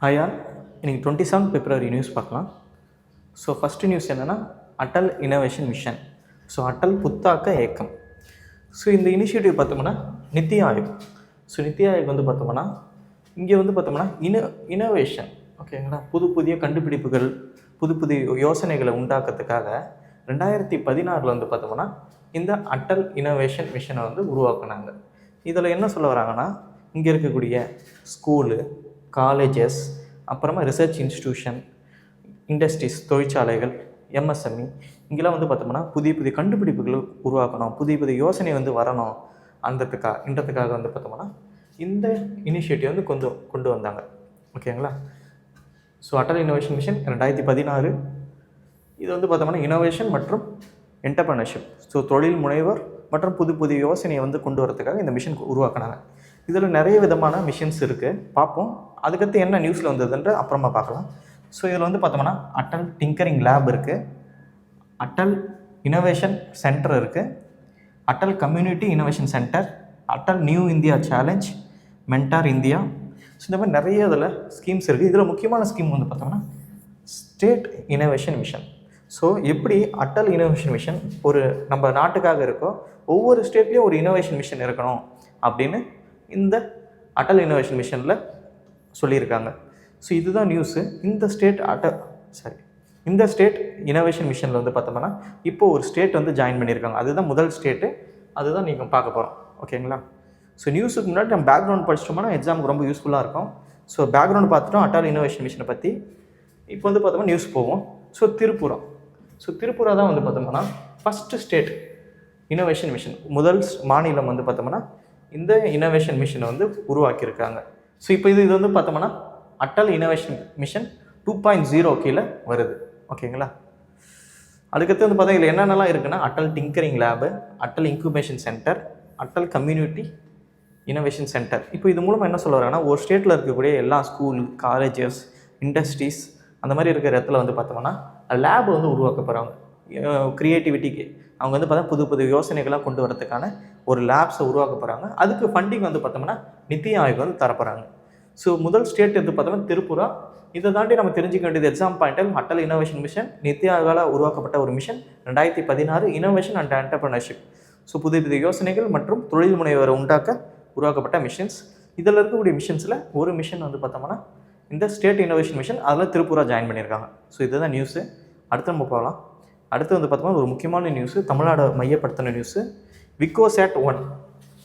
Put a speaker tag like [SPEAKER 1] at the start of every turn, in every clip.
[SPEAKER 1] Hi all, இன்றைக்கி 27 பிப்ரவரி news பார்க்கலாம். So first news என்னென்னா Atal innovation mission. So Atal புத்தாக்க இயக்கம். ஸோ இந்த இனிஷியேட்டிவ் பார்த்தோம்னா நித்தி ஆயோக். ஸோ நித்தி ஆயோக் வந்து பார்த்தோம்னா இங்கே வந்து பார்த்தோம்னா இனோவேஷன் ஓகேங்களா, புதிய கண்டுபிடிப்புகள், புது யோசனைகளை உண்டாக்குறதுக்காக 2016 வந்து பார்த்தோம்னா இந்த அட்டல் இனோவேஷன் மிஷனை வந்து உருவாக்குனாங்க. இதில் என்ன சொல்ல வராங்கன்னா, இங்கே இருக்கக்கூடிய ஸ்கூலு, காலேஜஸ், அப்புறமா ரிசர்ச் இன்ஸ்டிடியூஷன், இண்டஸ்ட்ரீஸ், தொழிற்சாலைகள், எம்எஸ்எம்இ, இங்கெல்லாம் வந்து பார்த்தோம்னா புதிய கண்டுபிடிப்புகள் உருவாக்கணும், புதிய யோசனை வந்து வரணும் என்றதுக்காக வந்து பார்த்தோம்னா இந்த இனிஷியேட்டிவ் வந்து கொண்டு வந்தாங்க. ஓகேங்களா. So Atal innovation mission 2016. இது வந்து பார்த்தோம்னா இனோவேஷன் மற்றும் என்டர்பிரனர்ஷிப், ஸோ தொழில் முனைவர் மற்றும் புதிய யோசனையை வந்து கொண்டு வரதுக்காக இந்த மிஷன் உருவாக்குனாங்க. இதில் நிறைய விதமான மிஷன்ஸ் இருக்குது, பார்ப்போம். அதுக்கடுத்து என்ன நியூஸில் வந்ததுன்ற அப்புறமா பார்க்கலாம். ஸோ இதில் வந்து பார்த்தோம்னா அட்டல் டிங்கரிங் லேப் இருக்குது, அட்டல் இனோவேஷன் சென்டர் இருக்குது, Atal community innovation centre, Atal new India challenge, mentor India. So இந்த மாதிரி நிறைய இதில் ஸ்கீம்ஸ் இருக்குது. இதில் முக்கியமான ஸ்கீம் வந்து பார்த்தோம்னா ஸ்டேட் இனோவேஷன் மிஷன். ஸோ எப்படி அட்டல் இனோவேஷன் மிஷன் ஒரு நம்ம நாட்டுக்காக இருக்கோ, ஒவ்வொரு ஸ்டேட்லேயும் ஒரு இனோவேஷன் மிஷன் இருக்கணும் அப்படின்னு இந்த அட்டல் இனோவேஷன் மிஷனில் சொல்லியிருக்காங்க. ஸோ இதுதான் நியூஸு. இந்த ஸ்டேட் இனோவேஷன் மிஷனில் வந்து பார்த்தோம்னா இப்போது ஒரு ஸ்டேட் வந்து ஜாயின் பண்ணியிருக்காங்க. அதுதான் முதல் ஸ்டேட்டு, அதுதான் நீங்கள் பார்க்க போகிறோம். ஓகேங்களா. ஸோ நியூஸுக்கு முன்னாடி நம்ம பேக்ரவுண்ட் படிச்சிட்டோம்னா எக்ஸாமுக்கு ரொம்ப யூஸ்ஃபுல்லாக இருக்கும். ஸோ பேக்ரவுண்ட் பார்த்துட்டோம் அட்டல் இனோவேஷன் மிஷனை பற்றி. இப்போ வந்து பார்த்தோம்னா நியூஸ் போவோம். ஸோ திருப்பூரா தான் வந்து பார்த்தோம்னா ஃபஸ்ட்டு ஸ்டேட் இனோவேஷன் மிஷன், முதல் மாநிலம் வந்து பார்த்தோம்னா இந்த இனோவேஷன் மிஷனை வந்து உருவாக்கியிருக்காங்க. ஸோ இப்போ இது வந்து பார்த்தோம்னா அட்டல் இனோவேஷன் மிஷன் 2.0 கீழே வருது. ஓகேங்களா. அதுக்கடுத்து வந்து பார்த்தா இதில் என்னென்னலாம் இருக்குன்னா Atal tinkering lab, Atal incubation centre, Atal community innovation centre. இப்போ இது மூலமாக என்ன சொல்ல வராங்கன்னா, ஒரு ஸ்டேட்டில் இருக்கக்கூடிய எல்லா ஸ்கூல், காலேஜஸ், இண்டஸ்ட்ரீஸ் அந்த மாதிரி இருக்கிற இடத்துல வந்து பார்த்தோம்னா லேப் வந்து உருவாக்க போகிறாங்க. க்ரியேட்டிவிட்டிக்கு அவங்க வந்து பார்த்தா புது யோசனைகளாக கொண்டு வரதுக்கான ஒரு லேப்ஸை உருவாக்க போகிறாங்க. அதுக்கு ஃபண்டிங் வந்து பார்த்தோம்னா நித்தி ஆயோக் வந்து தரப்போகிறாங்க. ஸோ முதல் ஸ்டேட் வந்து பார்த்தோம்னா திருப்பூரா. இதை தாண்டி நம்ம தெரிஞ்சிக்க வேண்டியது எக்ஸாம் பாயிண்டில் அட்டல் இனோவேஷன் மிஷன் நித்தி ஆயோகால் உருவாக்கப்பட்ட ஒரு mission 2016 innovation and entrepreneurship. So புதிய யோசனைகள் மற்றும் தொழில் முனைவரை உருவாக்கப்பட்ட மிஷன்ஸ். இதில் இருக்கக்கூடிய மிஷன்ஸில் ஒரு மிஷன் வந்து பார்த்தோம்னா இந்த ஸ்டேட் இனோவேஷன் மிஷன், அதில் திருப்பூரா ஜாயின் பண்ணியிருக்காங்க. ஸோ இதுதான் நியூஸு. அடுத்து நம்ம போகலாம். அடுத்து வந்து பார்த்தோம்னா ஒரு முக்கியமான நியூஸு, தமிழ்நாடு மையப்படுத்தின நியூஸு, விக்கோசாட் 1.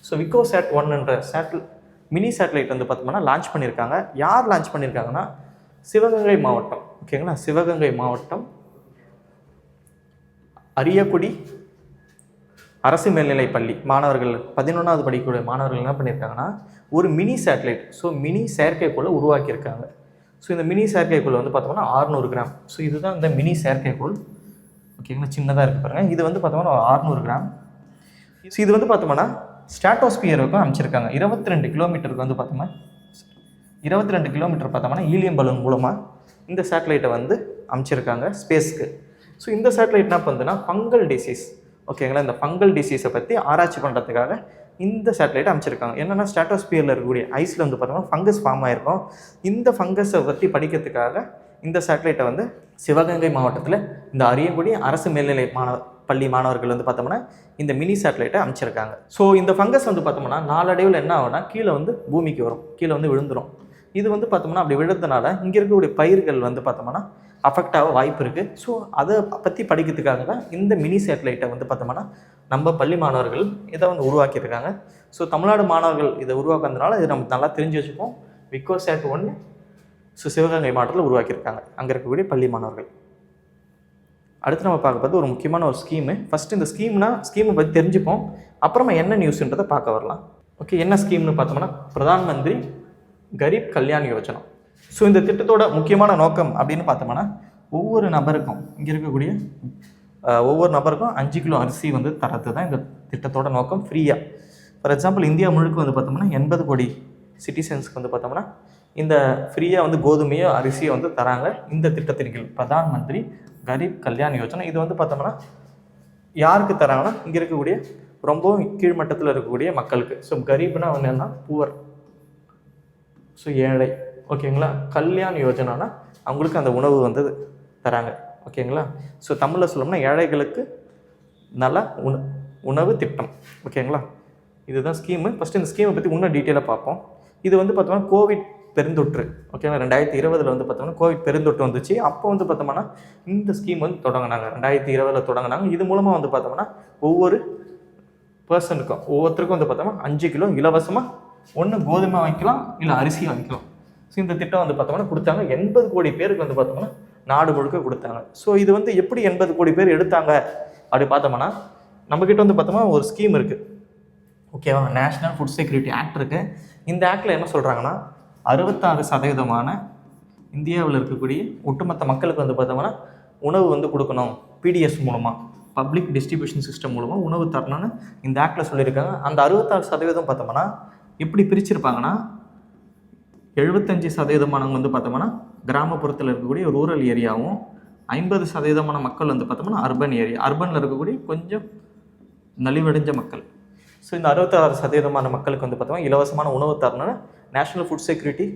[SPEAKER 1] ஸோ விக்கோசாட் 1 மினி சேட்டலைட் வந்து பார்த்தோம்னா லான்ச் பண்ணியிருக்காங்க. யார் லான்ச் பண்ணியிருக்காங்கன்னா சிவகங்கை மாவட்டம். ஓகேங்களா. சிவகங்கை மாவட்டம் அரியக்குடி அரசு மேல்நிலைப் பள்ளி மாணவர்கள் 11வது படிக்கக்கூடிய மாணவர்கள் என்ன பண்ணியிருக்காங்கன்னா ஒரு மினி சேட்டலைட், ஸோ மினி செயற்கைக்கோளை உருவாக்கியிருக்காங்க. ஸோ இந்த மினி செயற்கைக்கோள் வந்து பார்த்தோம்னா 600 கிராம். ஸோ இதுதான் இந்த மினி செயற்கைக்கோள். ஓகேங்களா. சின்னதாக இருக்குது பாருங்கள். இது வந்து பார்த்தோம்னா 600 கிராம். ஸோ இது வந்து பார்த்தோம்னா ஸ்ட்ராட்டோஸ்பியருக்கும் அமைச்சிருக்காங்க. 22 கிலோமீட்டருக்கு வந்து பார்த்தோம்னா 22 கிலோமீட்டர் பார்த்தோம்னா ஹீலியம் பலூன் மூலமாக இந்த சேட்டலைட்டை வந்து அமைச்சிருக்காங்க ஸ்பேஸ்க்கு. ஸோ இந்த சேட்டலைட் என்ன பண்ணுதுன்னா ஃபங்கல் டிசீஸ், ஓகேங்களா, இந்த ஃபங்கல் டிசீஸை பற்றி ஆராய்ச்சி பண்ணுறதுக்காக இந்த சேட்டலைட்டை அமைச்சிருக்காங்க. என்னென்னா ஸ்ட்ராட்டோஸ்பியரில் இருக்கக்கூடிய ஐஸில் வந்து பார்த்தோம்னா ஃபங்கஸ் ஃபார்ம் ஆகிருக்கும். இந்த ஃபங்கஸை பற்றி படிக்கிறதுக்காக இந்த சேட்டலைட்டை வந்து சிவகங்கை மாவட்டத்தில் இந்த அரியக்குடி அரசு மேல்நிலை பள்ளி மாணவர்கள் வந்து பார்த்தோம்னா இந்த மினி சேட்டலைட்டை அமைச்சிருக்காங்க. ஸோ இந்த ஃபங்கஸ் வந்து பார்த்தோம்னா நாளடைவில் என்ன ஆகும்னா கீழே வந்து பூமிக்கு வரும், கீழே வந்து விழுந்துடும். இது வந்து பார்த்தோம்னா அப்படி விழுறதுனால இங்கே இருக்கக்கூடிய பயிர்கள் வந்து பார்த்தோம்னா அஃபெக்ட் ஆக வாய்ப்பு இருக்குது. ஸோ அதை பற்றி படிக்கிறதுக்காக தான் இந்த மினி சேட்டலைட்டை வந்து பார்த்தோம்னா நம்ம பள்ளி மாணவர்கள் இதை வந்து உருவாக்கியிருக்காங்க. ஸோ தமிழ்நாடு மாணவர்கள் இதை உருவாக்குறதுனால இது நம்ம நல்லா தெரிஞ்சு வச்சுப்போம். விக்கோசாட் 1 ஸோ சிவகங்கை மாவட்டத்தில் உருவாக்கியிருக்காங்க அங்கே இருக்கக்கூடிய பள்ளி மாணவர்கள். அடுத்து நம்ம பார்க்க பார்த்து ஒரு முக்கியமான ஒரு ஸ்கீமு. ஃபஸ்ட்டு இந்த ஸ்கீமை பற்றி தெரிஞ்சுப்போம், அப்புறமா என்ன நியூஸுன்றதை பார்க்க வரலாம். ஓகே, என்ன ஸ்கீம்னு பார்த்தோம்னா பிரதான் மந்திரி கரீப் கல்யாண் யோஜனா. ஸோ இந்த திட்டத்தோட முக்கியமான நோக்கம் அப்படின்னு பார்த்தோம்னா ஒவ்வொரு நபருக்கும் இங்கே இருக்கக்கூடிய ஒவ்வொரு நபருக்கும் 5 கிலோ அரிசி வந்து தரது தான் இந்த திட்டத்தோட நோக்கம், ஃப்ரீயாக. ஃபார் எக்ஸாம்பிள் இந்தியா முழுக்க வந்து பார்த்தோம்னா 80 கோடி சிட்டிசன்ஸ்க்கு வந்து பார்த்தோம்னா இந்த ஃப்ரீயாக வந்து கோதுமையோ அரிசியை வந்து தராங்க இந்த திட்டத்தின் கீழ், பிரதான் மந்திரி கரீப் கல்யாண் யோஜனா. இது வந்து பார்த்தோம்னா யாருக்கு தராங்கன்னா இங்கே இருக்கக்கூடிய ரொம்ப கீழ்மட்டத்தில் இருக்கக்கூடிய மக்களுக்கு. ஸோ கரீப்னா என்னென்னா புவர், ஸோ ஏழை. ஓகேங்களா. கல்யாண் யோஜனானா அவங்களுக்கு அந்த உணவு வந்து தராங்க. ஓகேங்களா. ஸோ தமிழில் சொல்லணும்னா ஏழைகளுக்கு நல்ல உணவு திட்டம். ஓகேங்களா. இதுதான் ஸ்கீமு. ஃபஸ்ட்டு இந்த ஸ்கீமை பற்றி இன்னும் டீட்டெயிலாக பார்ப்போம். இது வந்து பார்த்தோம்னா கோவிட் பெருந்தொற்று. ஓகேங்களா. 2020 வந்து பார்த்தோம்னா கோவிட் பெருந்தொற்று வந்துச்சு. அப்போ வந்து பார்த்தோம்னா இந்த ஸ்கீம் வந்து தொடங்கினாங்க. 2020 தொடங்கினாங்க. இது மூலமாக வந்து பார்த்தோம்னா ஒவ்வொரு பர்சனுக்கும் ஒவ்வொருத்தருக்கும் வந்து பார்த்தோம்னா 5 கிலோ இலவசமாக ஒன்று கோதுமை வாங்கிக்கலாம், இல்லை அரிசி வாங்கிக்கலாம். ஸோ இந்த திட்டம் வந்து பார்த்தோம்னா கொடுத்தாங்க. 80 கோடி பேருக்கு வந்து பார்த்தோம்னா நாடு முழுக்க கொடுத்தாங்க. ஸோ இது வந்து எப்படி 80 கோடி பேர் எடுத்தாங்க அப்படி பார்த்தோம்னா, நம்மக்கிட்ட வந்து பார்த்தோம்னா ஒரு ஸ்கீம் இருக்குது. ஓகேவா. நேஷ்னல் ஃபுட் செக்யூரிட்டி ஆக்ட் இருக்குது. இந்த ஆக்டில் என்ன சொல்கிறாங்கன்னா 66% இந்தியாவில் இருக்கக்கூடிய ஒட்டுமொத்த மக்களுக்கு வந்து பார்த்தோம்னா உணவு வந்து கொடுக்கணும். பிடிஎஸ் மூலமாக, பப்ளிக் டிஸ்ட்ரிபியூஷன் சிஸ்டம் மூலமாக உணவு தரணும்னு இந்த ஆக்டில் சொல்லியிருக்காங்க. அந்த 66% பார்த்தோம்னா எப்படி பிரிச்சிருப்பாங்கன்னா 75% வந்து பார்த்தோம்னா கிராமப்புறத்தில் இருக்கக்கூடிய ரூரல் ஏரியாவும், 50% மக்கள் வந்து பார்த்தோம்னா அர்பன் ஏரியா, அர்பனில் இருக்கக்கூடிய கொஞ்சம் நலிவடைஞ்ச மக்கள். ஸோ இந்த 66% மக்களுக்கு வந்து பார்த்தோம்னா இலவசமான உணவு தரணும்னு நேஷ்னல் ஃபுட் செக்யூரிட்டி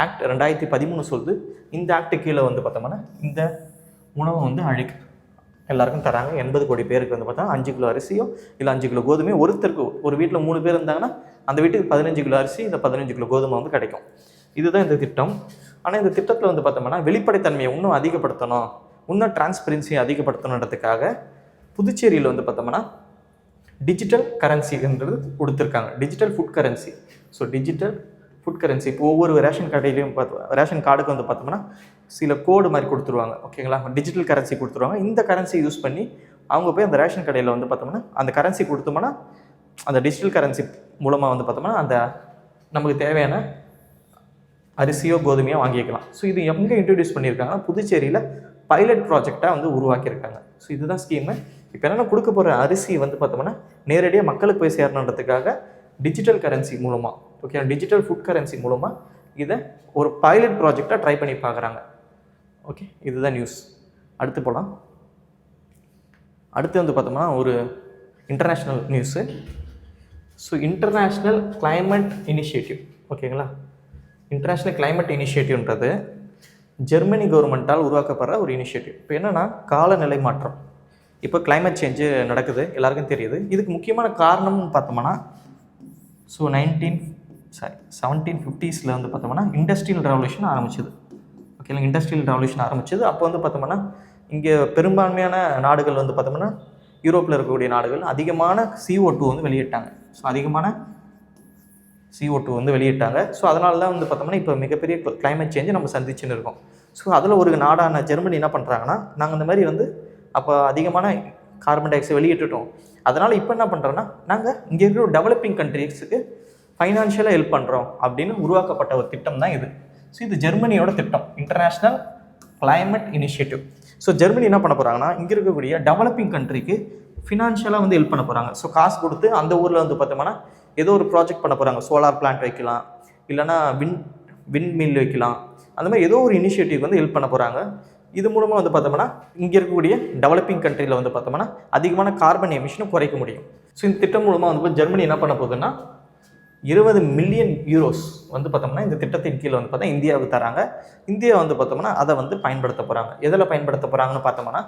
[SPEAKER 1] ஆக்ட் 2013 சொல்லுது. இந்த ஆக்டு கீழே வந்து பார்த்தோம்னா இந்த உணவை வந்து எல்லாருக்கும் தராங்க. 80 கோடி பேருக்கு வந்து பார்த்தா 5 கிலோ அரிசியோ இல்லை 5 கிலோ கோதுமையோ, ஒருத்தருக்கு ஒரு வீட்டில் 3 பேர் இருந்தாங்கன்னா அந்த வீட்டுக்கு 15 கிலோ அரிசி இல்லை 15 கிலோ கோதுமை வந்து கிடைக்கும். இதுதான் இந்த திட்டம். ஆனால் இந்த திட்டத்தில் வந்து பார்த்தோம்னா வெளிப்படைத்தன்மையை இன்னும் அதிகப்படுத்தணும், இன்னும் டிரான்ஸ்பரன்சியை அதிகப்படுத்தணுன்றதுக்காக புதுச்சேரியில் வந்து பார்த்தோம்னா டிஜிட்டல் கரன்சின்றது கொடுத்துருக்காங்க. Digital food currency. So digital food currency இப்போ ஒவ்வொரு ரேஷன் கடையிலையும் ரேஷன் கார்டுக்கு வந்து பார்த்தோம்னா சில கோடு மாதிரி கொடுத்துருவாங்க. ஓகேங்களா. டிஜிட்டல் கரன்சி கொடுத்துருவாங்க. இந்த கரன்சி யூஸ் பண்ணி அவங்க போய் அந்த ரேஷன் கடையில் வந்து பார்த்தோம்னா அந்த கரன்சி கொடுத்தோம்னா அந்த டிஜிட்டல் கரன்சி மூலமாக வந்து பார்த்தோம்னா அந்த நமக்கு தேவையான அரிசியோ கோதுமையோ வாங்கிக்கலாம். ஸோ இது எங்கே இன்ட்ரடியூஸ் பண்ணியிருக்காங்கன்னா புதுச்சேரியில் பைலட் ப்ராஜெக்டாக வந்து உருவாக்கியிருக்காங்க. ஸோ இதுதான் ஸ்கீமு. இப்போ என்னென்னா கொடுக்க போகிற அரிசி வந்து பார்த்தோம்னா நேரடியாக மக்களுக்கு போய் சேரணுன்றதுக்காக டிஜிட்டல் கரன்சி மூலமாக, ஓகே, டிஜிட்டல் ஃபுட் கரன்சி மூலமாக இதை ஒரு பைலட் ப்ராஜெக்டாக ட்ரை பண்ணி பார்க்குறாங்க. ஓகே, இதுதான் நியூஸ். அடுத்து போகலாம். அடுத்து வந்து பார்த்தோம்னா ஒரு international news. So international climate initiative. ஓகேங்களா. இன்டர்நேஷ்னல் கிளைமேட் இனிஷியேட்டிவ்ன்றது ஜெர்மனி கவர்மெண்ட்டால் உருவாக்கப்படுற ஒரு இனிஷியேட்டிவ். இப்போ என்னென்னா காலநிலை மாற்றம். இப்போ கிளைமேட் சேஞ்சு நடக்குது, எல்லாருக்கும் தெரியுது. இதுக்கு முக்கியமான காரணம்னு பார்த்தோம்னா ஸோ 1750s வந்து பார்த்தோம்னா இண்டஸ்ட்ரியல் ரெவல்யூஷன் ஆரம்பிச்சிது. ஓகேங்களா. இண்டஸ்ட்ரியல் ரெவல்யூஷன் ஆரம்பிச்சது. அப்போ வந்து பார்த்தோம்னா இங்கே பெரும்பான்மையான நாடுகள் வந்து பார்த்தோம்னா யூரோப்பில் இருக்கக்கூடிய நாடுகள் அதிகமான CO2 வந்து வெளியிட்டாங்க. ஸோ அதிகமான CO2 வந்து வெளியிட்டாங்க. ஸோ அதனால தான் வந்து பார்த்தோம்னா இப்போ மிகப்பெரிய கிளைமேட் சேஞ்சு நம்ம சந்திச்சுன்னு இருக்கோம். ஸோ அதில் ஒரு நாடான ஜெர்மனி என்ன பண்ணுறாங்கன்னா, நாங்கள் இந்த மாதிரி வந்து அப்போ அதிகமான கார்பன் டை ஆக்சைடு வெளியிட்டுட்டோம். அதனால் இப்போ என்ன பண்ணுறோன்னா, நாங்கள் இங்கே இருக்கிற டெவலப்பிங் கண்ட்ரீஸுக்கு ஃபைனான்ஷியலாக ஹெல்ப் பண்ணுறோம் அப்படின்னு உருவாக்கப்பட்ட ஒரு திட்டம் தான் இது. ஸோ இது ஜெர்மனியோட திட்டம், international climate initiative. So Germany என்ன பண்ண போகிறாங்கன்னா, இங்கே இருக்கக்கூடிய டெவலப்பிங் கண்ட்ரிக்கு ஃபினான்ஷியலாக வந்து ஹெல்ப் பண்ண போகிறாங்க. ஸோ காசு கொடுத்து அந்த ஊரில் வந்து பார்த்தோம்னா ஏதோ ஒரு ப்ராஜெக்ட் பண்ண போகிறாங்க. சோலார் பிளான்ட் வைக்கலாம், இல்லைனா விண்ட் மில் வைக்கலாம். அந்த மாதிரி ஏதோ ஒரு இனிஷியேட்டிவ் வந்து ஹெல்ப் பண்ண போகிறாங்க. இது மூலமாக வந்து பார்த்தோம்னா இங்கே இருக்கக்கூடிய டெவலப்பிங் கண்ட்ரியில் வந்து பார்த்தோம்னா அதிகமான கார்பன் எமிஷனும் குறைக்க முடியும். ஸோ இந்த திட்டம் மூலமாக வந்து ஜெர்மனி என்ன பண்ண போகுதுன்னா 20 மில்லியன் யூரோஸ் வந்து பார்த்தோம்னா இந்த திட்டத்தின் கீழே வந்து பார்த்தா இந்தியாவுக்கு தராங்க. இந்தியா வந்து பார்த்தோம்னா அதை வந்து பயன்படுத்த போகிறாங்க. எதில் பயன்படுத்த போகிறாங்கன்னு பார்த்தோம்னா,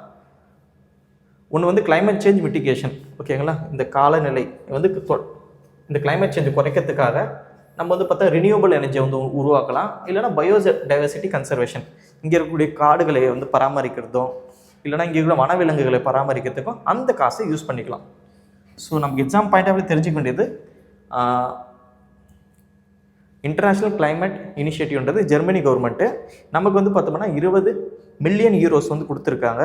[SPEAKER 1] ஒன்று வந்து கிளைமேட் சேஞ்ச் மிட்டிகேஷன். ஓகேங்களா. இந்த காலநிலை வந்து இந்த கிளைமேட் சேஞ்ச் குறைக்கிறதுக்காக நம்ம வந்து பார்த்தா ரினியூவபிள் எனர்ஜி வந்து உருவாக்கலாம். இல்லைனா பயோடைவர்சிட்டி கன்சர்வேஷன், இங்கே இருக்கக்கூடிய காடுகளை வந்து பராமரிக்கிறதும் இல்லைனா இங்கே இருக்கிற வனவிலங்குகளை பராமரிக்கிறதுக்கும் அந்த காசை யூஸ் பண்ணிக்கலாம். ஸோ நமக்கு எக்ஸாம் பாயிண்ட் ஆஃப் தெரிஞ்சுக்க வேண்டியது, இன்டர்நேஷ்னல் கிளைமேட் இனிஷியேட்டிவ்ன்றது ஜெர்மனி கவர்மெண்ட்டு நமக்கு வந்து பார்த்தோம்னா 20 மில்லியன் யூரோஸ் வந்து கொடுத்துருக்காங்க.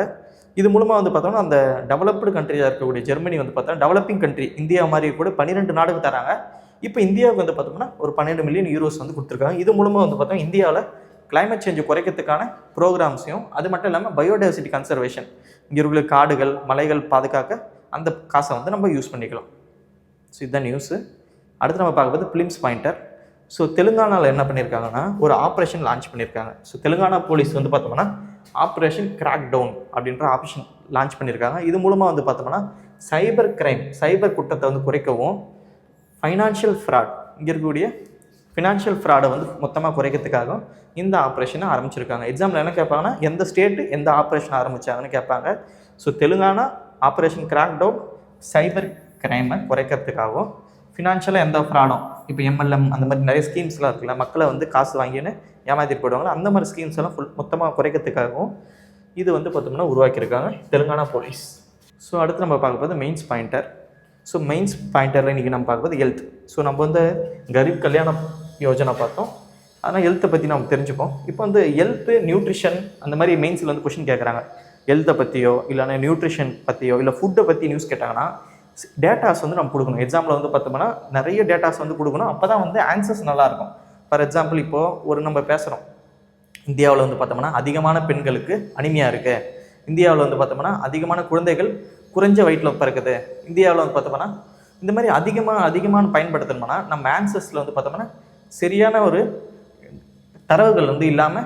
[SPEAKER 1] இது மூலமாக வந்து பார்த்தோம்னா அந்த டெவலப்டு கண்ட்ரியாக இருக்கக்கூடிய ஜெர்மனி வந்து பார்த்தா டெவலப்பிங் கண்ட்ரி இந்தியா மாதிரி கூட 12 நாடுக்கு தராங்க. இப்போ இந்தியாவுக்கு வந்து பார்த்தோம்னா ஒரு 12 மில்லியன் யூரோஸ் வந்து கொடுத்துருக்காங்க. இது மூலமாக வந்து பார்த்தோம்னா இந்தியாவில் கிளைமேட் சேஞ்சு குறைக்கிறதுக்கான ப்ரோக்ராம்ஸையும், அது மட்டும் இல்லாமல் பயோடைவர்சிட்டி கன்சர்வேஷன், இங்கே இருக்கிற காடுகள் மலைகள் பாதுகாக்க அந்த காசை வந்து நம்ம யூஸ் பண்ணிக்கலாம். ஸோ இதுதான் நியூஸு. அடுத்து நம்ம பார்க்கும்போது ஃபிலிம்ஸ் பாயிண்டர். ஸோ தெலுங்கானாவில் என்ன பண்ணியிருக்காங்கன்னா ஒரு ஆப்ரேஷன் லான்ச் பண்ணியிருக்காங்க. ஸோ தெலுங்கானா போலீஸ் வந்து பார்த்தோம்னா ஆப்ரேஷன் கிராக் டவுன் அப்படின்ற ஆப்ரேஷன் லான்ச் பண்ணியிருக்காங்க. இது மூலமாக வந்து பார்த்தோம்னா சைபர் குற்றத்தை வந்து குறைக்கவும், ஃபைனான்ஷியல் ஃப்ராட், இங்கே இருக்கக்கூடிய ஃபினான்ஷியல் ஃப்ராடை வந்து மொத்தமாக குறைக்கிறதுக்காக இந்த ஆப்ரேஷனை ஆரம்பிச்சிருக்காங்க. எக்ஸாம்பிள் என்ன கேட்பாங்கன்னா, எந்த ஸ்டேட்டு எந்த ஆப்ரேஷன் ஆரம்பித்தாங்கன்னு கேட்பாங்க. So Telangana operation crackdown cyber கிரைமை குறைக்கிறதுக்காகவும், ஃபினான்ஷியலாக எந்த ஃப்ராடும் இப்போ MLM அந்த மாதிரி நிறைய ஸ்கீம்ஸ்லாம் இருக்குல்ல, மக்களை வந்து காசு வாங்கின்னு ஏமாற்றிட்டு போயிடுவாங்களா, அந்த மாதிரி ஸ்கீம்ஸ் எல்லாம் மொத்தமாக குறைக்கிறதுக்காகவும் இது வந்து பார்த்தோம்னா உருவாக்கியிருக்காங்க தெலுங்கானா போலீஸ். ஸோ அடுத்து நம்ம பார்க்க போது மெயின்ஸ் பாயிண்டர். ஸோ மெயின்ஸ் பாயிண்டரில் இன்றைக்கி நம்ம பார்க்கும்போது ஹெல்த். ஸோ நம்ம வந்து கரீப் கல்யாண யோஜனை பார்த்தோம், ஆனால் ஹெல்த்தை பற்றி நம்ம தெரிஞ்சுப்போம். இப்போ வந்து ஹெல்த்து, நியூட்ரிஷன் அந்த மாதிரி மெயின்ஸில் வந்து கொஷின் கேட்குறாங்க. ஹெல்த்தை பற்றியோ இல்லைன்னா நியூட்ரிஷன் பற்றியோ இல்லை ஃபுட்டை பற்றி நியூஸ் கேட்டாங்கன்னா டேட்டாஸ் வந்து நம்ம கொடுக்கணும். எக்ஸாம்பிள் வந்து பார்த்தோம்னா நிறைய டேட்டாஸ் வந்து கொடுக்கணும், அப்போ தான் வந்து ஆன்சர்ஸ் நல்லாயிருக்கும். ஃபார் எக்ஸாம்பிள் இப்போது நம்ம பேசுகிறோம், இந்தியாவில் வந்து பார்த்தோம்னா அதிகமான பெண்களுக்கு அனிமியா இருக்குது, இந்தியாவில் வந்து பார்த்தோம்னா அதிகமான குழந்தைகள் குறைஞ்ச வயிற்றில் பிறக்குது, இந்தியாவில் வந்து பார்த்தோம்னா இந்த மாதிரி அதிகமான பயன்படுத்தணும்னா நம்ம ஆன்சர்ஸில் வந்து பார்த்தோம்னா சரியான ஒரு தரவுகள் வந்து இல்லாமல்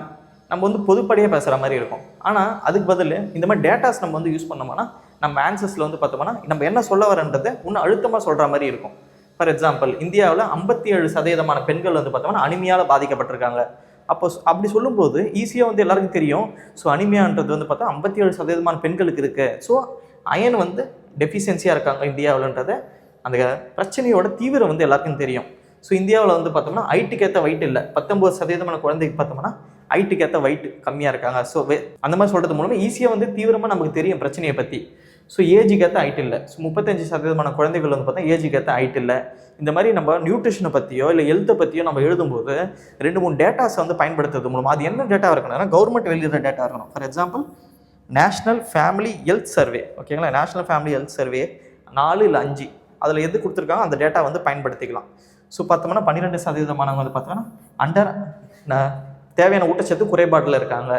[SPEAKER 1] நம்ம வந்து பொதுப்படையாக பேசுகிற மாதிரி இருக்கும். ஆனால் அதுக்கு பதில் இந்த மாதிரி டேட்டாஸ் நம்ம வந்து யூஸ் பண்ணோம்னா நம்ம ஆன்சர்ஸில் வந்து பார்த்தோம்னா நம்ம என்ன சொல்ல வரன்றதை இன்னும் அழுத்தமாக சொல்கிற மாதிரி இருக்கும். ஃபார் எக்ஸாம்பிள் இந்தியாவில் 57% பெண்கள் வந்து பார்த்தோம்னா அனிமியால் பாதிக்கப்பட்டிருக்காங்க. அப்படி சொல்லும்போது ஈஸியாக வந்து எல்லாருக்கும் தெரியும். ஸோ அனிமியான்றது வந்து பார்த்தா 57% பெண்களுக்கு இருக்குது. ஸோ அயன் வந்து டெஃபிஷியன்சியாக இருக்காங்க இந்தியாவில்ன்றத, அந்த பிரச்சனையோட தீவிரம் வந்து எல்லாருக்கும் தெரியும். ஸோ இந்தியாவில் வந்து பார்த்தோம்னா ஹைட்டுக்கு ஏற்ற வெயிட் இல்லை, 19% குழந்தைக்கு பார்த்தோம்னா ஹைட்டுக்கு ஏற்ற வெயிட் கம்மியாக இருக்காங்க. ஸோ அந்த மாதிரி சொல்கிறது மூலமாக ஈஸியாக வந்து தீவிரமாக நமக்கு தெரியும் பிரச்சனையை பற்றி. ஸோ ஏஜுக்கு ஏற்ற ஹைட் இல்லை, ஸோ 35% குழந்தைகள் வந்து பார்த்தா ஏஜுக்கு ஏற்ற ஹைட் இல்லை. இந்த மாதிரி நம்ம நியூட்ரிஷனை பற்றியோ இல்லை ஹெல்த்தை பற்றியோ நம்ம எழுதும்போது 2-3 டேட்டாஸ் வந்து பயன்படுத்துறது மூலமாக அது என்ன டேட்டா இருக்கணும்னா கவர்மெண்ட் வெளியிடுற டேட்டா இருக்கணும். For example national family health survey, ஓகேங்களா, நேஷ்னல் ஃபேமிலி ஹெல்த் சர்வே 4 இல்லை 5 அதில் எது கொடுத்துருக்காங்க அந்த டேட்டா வந்து பயன்படுத்திக்கலாம். ஸோ பார்த்தோம்னா 12% வந்து பார்த்தோம்னா தேவையான ஊட்டச்சத்து குறைபாட்டில் இருக்காங்க.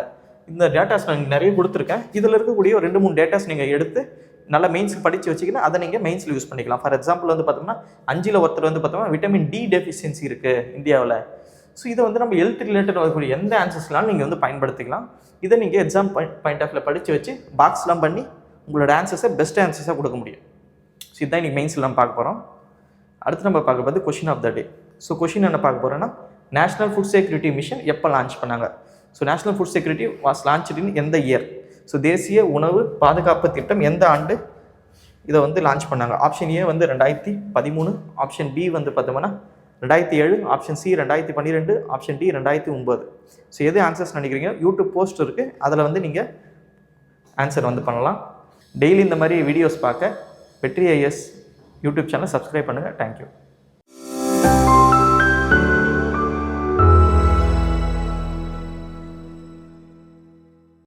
[SPEAKER 1] இந்த டேட்டாஸ் நான் நிறைய கொடுத்துருக்கேன். இதில் இருக்கக்கூடிய 2-3 டேட்டாஸ் நீங்கள் எடுத்து நல்லா மெயின்ஸ்க்கு படித்து வச்சிங்கன்னா அதை நீங்கள் மெயின்ஸில் யூஸ் பண்ணிக்கலாம். ஃபார் எக்ஸாம்பிள் வந்து பார்த்தோம்னா 5 ஒருத்தர் வந்து பார்த்தோம்னா விட்டமின் D டெஃபிஷியன்சி இருக்குது இந்தியாவில். ஸோ இதை வந்து நம்ம ஹெல்த் ரிலேட்டட் வரக்கூடிய எந்த ஆன்சர்ஸ்லாம் நீங்கள் வந்து பயன்படுத்திக்கலாம். இதை நீங்கள் எக்ஸாம் பாயிண்ட் ஆஃப்ல படித்து வச்சு பாக்ஸ்லாம் பண்ணி உங்களோட ஆன்சர்ஸை பெஸ்ட் ஆன்சர்ஸாக கொடுக்க முடியும். ஸோ இதுதான் இன்றைக்கி மெயின்ஸில் நம்ம பார்க்க போகிறோம். அடுத்து நம்ம பார்க்க போது question of the day. So question என்ன பார்க்க போகிறோன்னா, நேஷனல் ஃபுட் செக்யூரிட்டி மிஷன் எப்போ லான்ச் பண்ணாங்க? So national food security was launched in எந்த இயர்? ஸோ தேசிய உணவு பாதுகாப்பு திட்டம் எந்த ஆண்டு இதை வந்து லான்ச் பண்ணாங்க? ஆப்ஷன் ஏ வந்து 2013, ஆப்ஷன் பி வந்து பார்த்தோம்னா 2007, option C 2012, option D 2009. So எது ஆன்சர்ஸ் நினைக்கிறீங்க? யூடியூப் போஸ்ட் இருக்குது, அதில் வந்து நீங்கள் ஆன்சர் வந்து பண்ணலாம். டெய்லி இந்த மாதிரி வீடியோஸ் பார்க்க வெற்றி ஐஎஸ் யூடியூப் சேனல் சப்ஸ்கிரைப் பண்ணுங்கள். தேங்க்யூ.